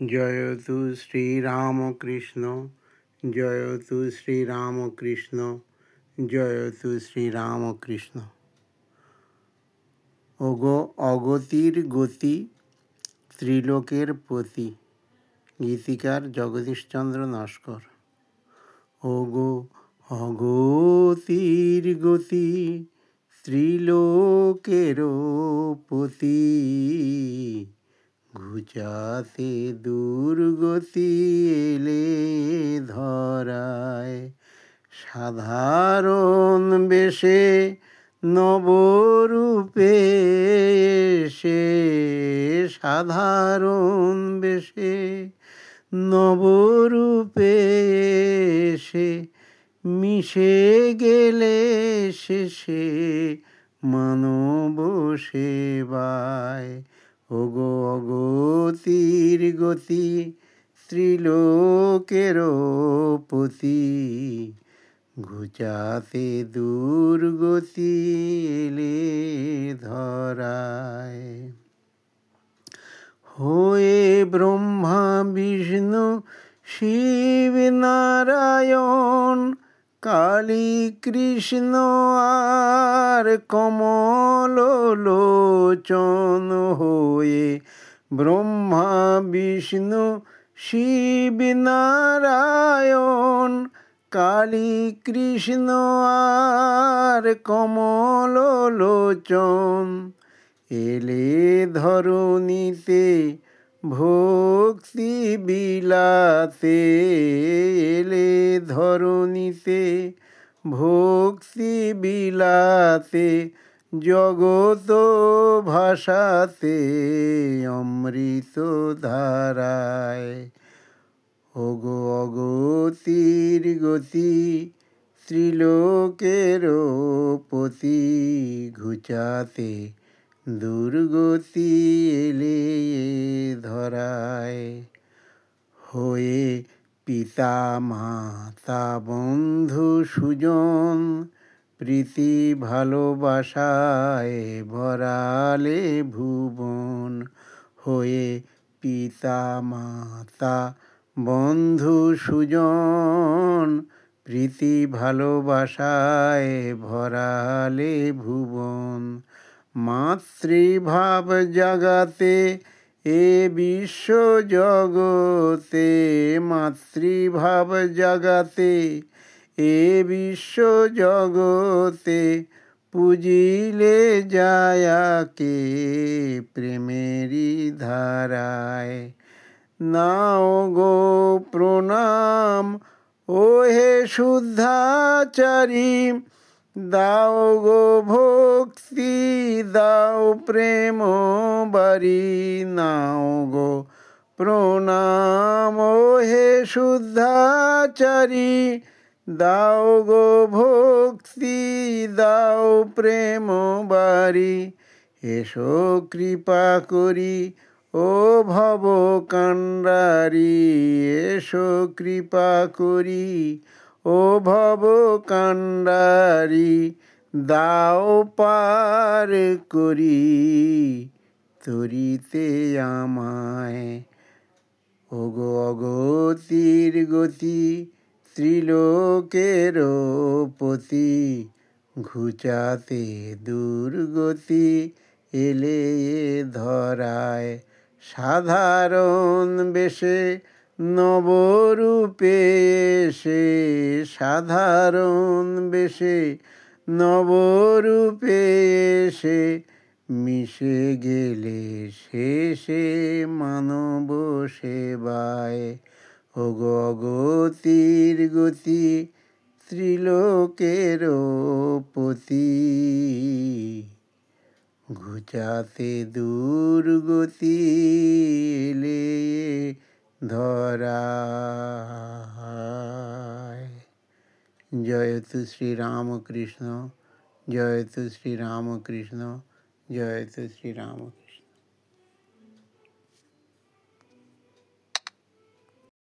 জয়তু শ্রীরামকৃষ্ণ, জয়তু শ্রীরামকৃষ্ণ, জয়তু শ্রীরামকৃষ্ণ। ওগো অগতির গতি, ত্রিলোকের পতি। গীতিকার জগদীশচন্দ্র নস্কর। ওগো অগতির গতি, ত্রিলোকের পতি। ঘুচাতে দুর্গতি এলে ধরায়, সাধারণ বেশে নবরূপে এসে, সাধারণ বেশে নবরূপে এসে মিশে গেলে শেষে মানব সেবায়। ওগো অগতির গতি, ত্রিলোকের পতি। ঘুচাতে দুর্গতি এলে ধরায়। হয়ে ব্রহ্মা বিষ্ণু শিব নারায়ণ, কালী কৃষ্ণ আর কমল লোচন। হয়ে ব্রহ্মা বিষ্ণু শিব নারায়ণ, কালী কৃষ্ণ আর কমল লোচন। এলে ধরণীতে ভক্তি বিলাতে, এলে ধরণীতে ভক্তি বিলাতে। জগত ভাষাতে অমৃত ধারায়। ওগো অগতির গতি, ত্রিলোকের পতি। ঘুচাতে দুর্গতি এলে ধরায়। হয়ে পিতা মাতা বন্ধু সুজন, প্রীতি ভালোবাসায় ভরালে ভুবন। হয়ে পিতা মাতা বন্ধু সুজন, প্রীতি ভালোবাসায় ভরালে ভুবন। মাতৃভাব জাগাতে এ বিশ্ব জগতে, মাতৃভাব জাগাতে এ বিশ্ব জগতে। পুজিলে যায়াকে প্রেমেরই ধারায়। নাও গো প্রণাম ও হে শুদ্ধাচারী, দাও গো ভক্তি, দাও প্রেম বারি। নাও গো প্রণাম ও হে শুদ্ধাচারী, দাও গো ভক্তি, দাও প্রেম বারি। এসো কৃপা করি ও ভব কান্ডারি, এসো কৃপা করি ও ভব কান্ডারি। দাও পার করি তরিতে আমায়। ওগো অগতির গতি, ত্রিলোকের পতি। ঘুচাতে দুর্গতি এলে ধরায়, সাধারণ বেশে নবরূপে এসে, সাধারণ বেশে নবরূপে এসে মিশে গেলে শেষে মানব সেবায়। ওগো অগতির গতি, ত্রিলোকের পতি। ঘুচাতে দুর্গতি এলে ধরায়। জয়তু শ্রীরামকৃষ্ণ, জয়তু শ্রীরামকৃষ্ণ, জয়তু শ্রীরামকৃষ্ণ।